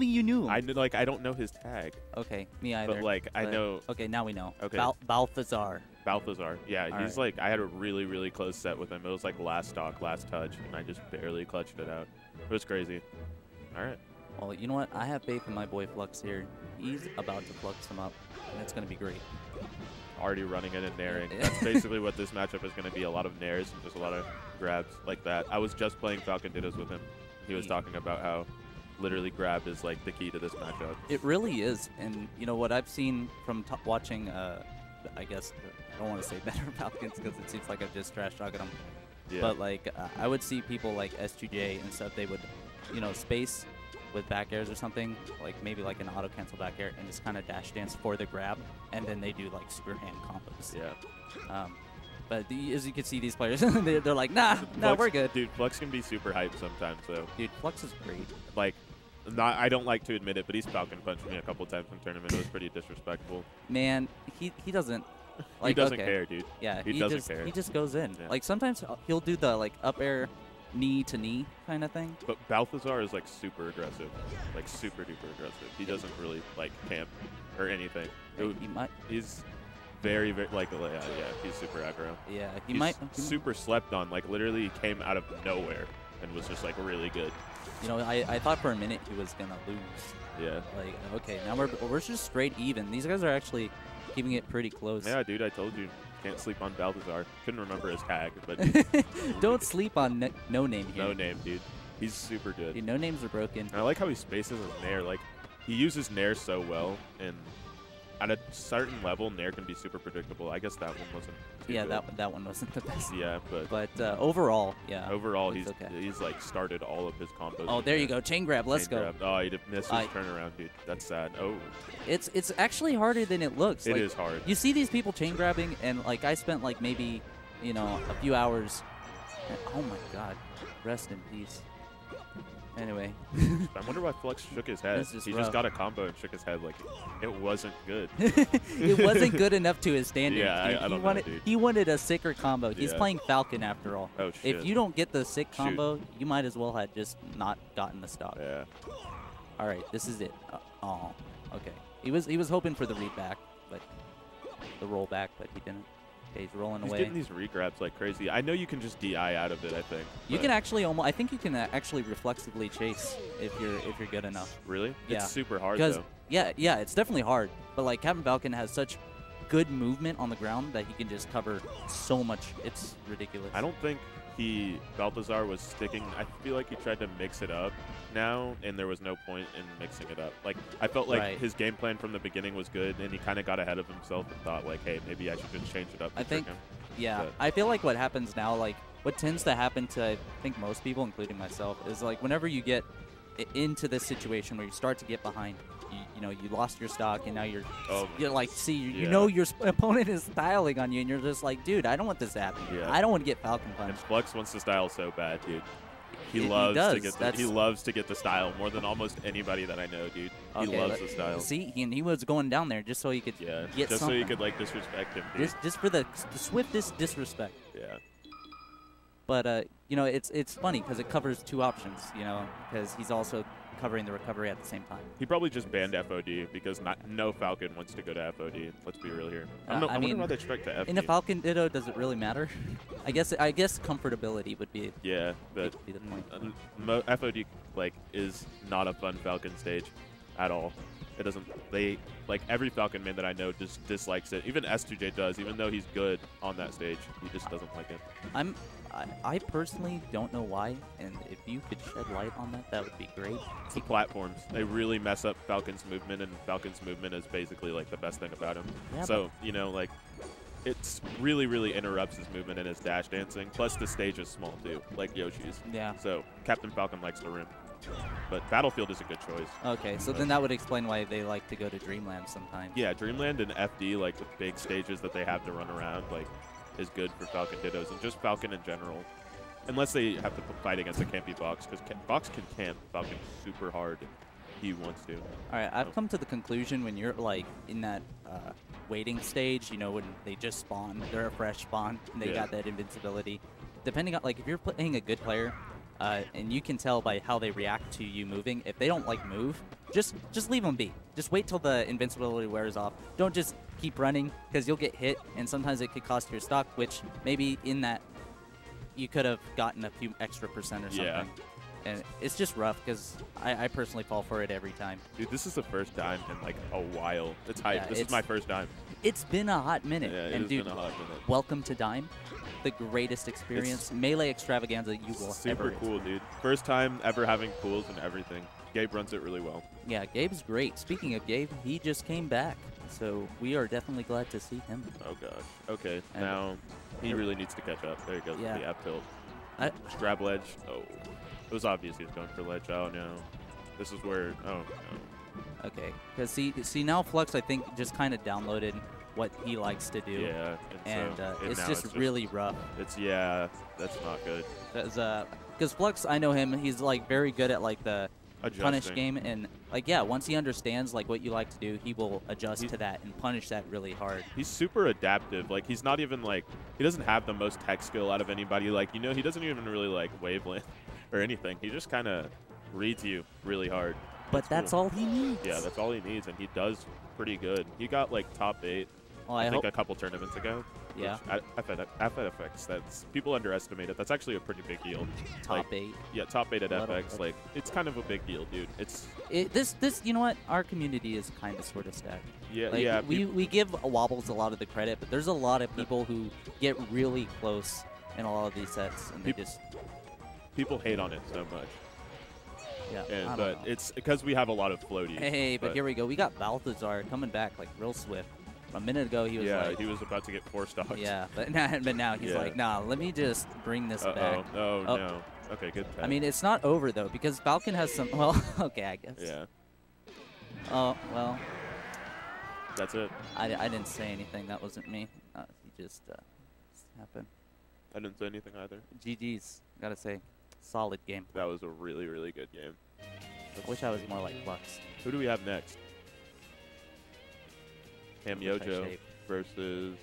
me you knew him. I don't know his tag. Okay, me either. But like I know. Okay, now we know. Okay. Balthazar. Balthazar. Yeah, All he's right. like I had a really really close set with him. It was like last stock, last touch, and I just barely clutched it out. It was crazy. All right. Well, you know what? I have faith in my boy Flux here. He's about to flux him up, and it's gonna be great. Already running in and nairing. That's basically what this matchup is going to be. A lot of nairs and just a lot of grabs like that. I was just playing Falcon Dittos with him. He was talking about how literally grab is like the key to this matchup. It really is, and you know what I've seen from watching. I guess I don't want to say better Falcons because it seems like I've just trash talking them. Yeah. But like I would see people like S2J and stuff. They would, space with back airs or something, like maybe like an auto cancel back air, and just kind of dash dance for the grab, and then they do like super hand combos. Yeah. But as you can see, these players, they're like, nah, we're good. Dude, Flux can be super hyped sometimes, though. Dude, Flux is great. Like, I don't like to admit it, but he's Falcon punched me a couple times in tournament. It was pretty disrespectful. Man, he doesn't. Like, he doesn't care, dude. Yeah, he doesn't care. He just goes in. Yeah. Like sometimes he'll do the like up air, knee to knee kind of thing. But Balthazar is like super aggressive, like super duper aggressive. He doesn't really like camp or anything. He might. He's very like yeah, he's super aggro. Yeah, he he's might. Super slept on. Like literally, he came out of nowhere and was just like really good. You know, I thought for a minute he was gonna lose. Yeah. Like okay, now we're just straight even. These guys are actually keeping it pretty close. Yeah, dude, I told you. Can't sleep on Balthazar. Couldn't remember his tag, but don't sleep on No Name here. No Name, dude. He's super good. Dude, No Names are broken. And I like how he spaces his nair. Like he uses nair so well, and at a certain level, nair can be super predictable. I guess that one wasn't. Yeah, good. that one wasn't the best. Yeah, but overall, yeah. Overall, he's like started all of his combos. Oh, there you go, chain grab. Let's go. Grab. Oh, he missed his turnaround, dude. That's sad. Oh. It's actually harder than it looks. It is hard. You see these people chain grabbing, and like I spent like maybe, a few hours. And, oh my God, rest in peace. Anyway. I wonder why Flux shook his head. He just got a combo and shook his head like it wasn't good. It wasn't good enough to his standards. Yeah, I don't know, dude. He wanted a sicker combo. Yeah. He's playing Falcon after all. Oh, shit. If you don't get the sick combo, you might as well have just not gotten the stock. Yeah. All right, this is it. Oh, okay. He was hoping for the read back, but the roll back, but he didn't. Okay, he's rolling away. He's getting these regrabs like crazy. I know you can just DI out of it, I think. You can actually I think you can actually reflexively chase if you're good enough. Really? Yeah. It's super hard though. Yeah, it's definitely hard. But like Captain Falcon has such good movement on the ground that he can just cover so much. It's ridiculous. I don't think Balthazar was sticking. I feel like he tried to mix it up now, and there was no point in mixing it up. Like I felt like his game plan from the beginning was good, and he kind of got ahead of himself and thought like, hey, maybe I should just change it up. I think, him. yeah, but I feel like what happens now, like what tends to happen to I think most people, including myself, is like whenever you get into this situation where you start to get behind, you lost your stock, and now you're like, your opponent is styling on you, and you're just like, dude, I don't want this to happen. Yeah. I don't want to get Falcon punched. And Flux wants to style so bad, dude. He loves to get the style more than almost anybody that I know, dude. He loves the style. See, he was going down there just so he could get just something. so you could like disrespect him, dude. Just for the swiftest disrespect. Yeah. But it's funny because it covers two options, because he's also covering the recovery at the same time. He probably just banned FOD because no Falcon wants to go to FOD. Let's be real here. I wonder why they strike to FD. In a Falcon Ditto, does it really matter? I guess comfortability would be. Yeah, but be the point. FOD is not a fun Falcon stage at all. It doesn't. Every Falcon main that I know just dislikes it. Even S2J does, even though he's good on that stage. He just doesn't like it. I personally don't know why, and if you could shed light on that, that would be great. It's the platforms. They really mess up Falcon's movement, and Falcon's movement is basically like the best thing about him. Yeah, so, it's really, really interrupts his movement and his dash dancing. Plus, the stage is small, too, like Yoshi's. Yeah. So, Captain Falcon likes the rim. But Battlefield is a good choice. Okay, so then that would explain why they like to go to Dreamland sometimes. Yeah, Dreamland and FD, like the big stages that they have to run around, is good for Falcon Dittos and just Falcon in general. Unless they have to fight against a campy Box, because Box can camp Falcon super hard if he wants to. All right, I've come to the conclusion when you're in that waiting stage, when they just spawn, they're a fresh spawn, and they got that invincibility. Depending on, if you're playing a good player, and you can tell by how they react to you moving, if they don't move, just leave him be. Just wait till the invincibility wears off. Don't just keep running, because you'll get hit, and sometimes it could cost your stock, which maybe in that you could have gotten a few extra percent or something. Yeah. And it's just rough, because I personally fall for it every time. Dude, this is the first dime in like a while. It's hype. Yeah, this is my first dime. It's been a hot minute. Yeah, and dude, been a hot minute. welcome to Dime. The greatest experience, Melee Extravaganza you will super ever cool, dude. First time ever having pools and everything. Gabe runs it really well. Yeah, Gabe's great. Speaking of Gabe, he just came back, so we are definitely glad to see him. Oh gosh. Okay, and now he really needs to catch up. There he goes. Yeah. The up tilt. Grab ledge. Oh, it was obvious he was going for ledge. Oh no. This is where. Oh no. Okay, because see now Flux I think just kind of downloaded what he likes to do. Yeah, and it's just really rough. That's not good. Because Flux, I know him. He's like very good at like the punish game, and like once he understands like what you like to do, he will adjust to that and punish that really hard. He's super adaptive. Like he's not even like he doesn't have the most tech skill out of anybody. Like he doesn't even really like wavelength or anything. He just kind of reads you really hard. But that's all he needs. Yeah, that's all he needs, and he does pretty good. He got like top 8. Well, I think a couple tournaments ago. Yeah. FX, that's people underestimate it. That's actually a pretty big deal. Top 8. Yeah, top 8 at FX. Like it's kind of a big deal, dude. This you know what? Our community is kind of sort of stacked. Yeah, like, yeah. We give Wobbles a lot of the credit, but there's a lot of people who get really close in a lot of these sets, and people hate on it so much. Yeah, but it's because we have a lot of floaties. Hey, but here we go. We got Balthazar coming back like real swift. A minute ago, he was like... he was about to get 4 stocks. Yeah, but now he's like, nah, let me just bring this back. Oh, no. Okay, good tag. I mean, it's not over, though, because Falcon has some... Well, okay, I guess. Yeah. Oh, well. That's it. I didn't say anything. That wasn't me. He just happened. I didn't say anything either. GG's. Gotta say, solid game. That was a really, really good game. I wish I was more like Flux. Who do we have next? Cam Yojo versus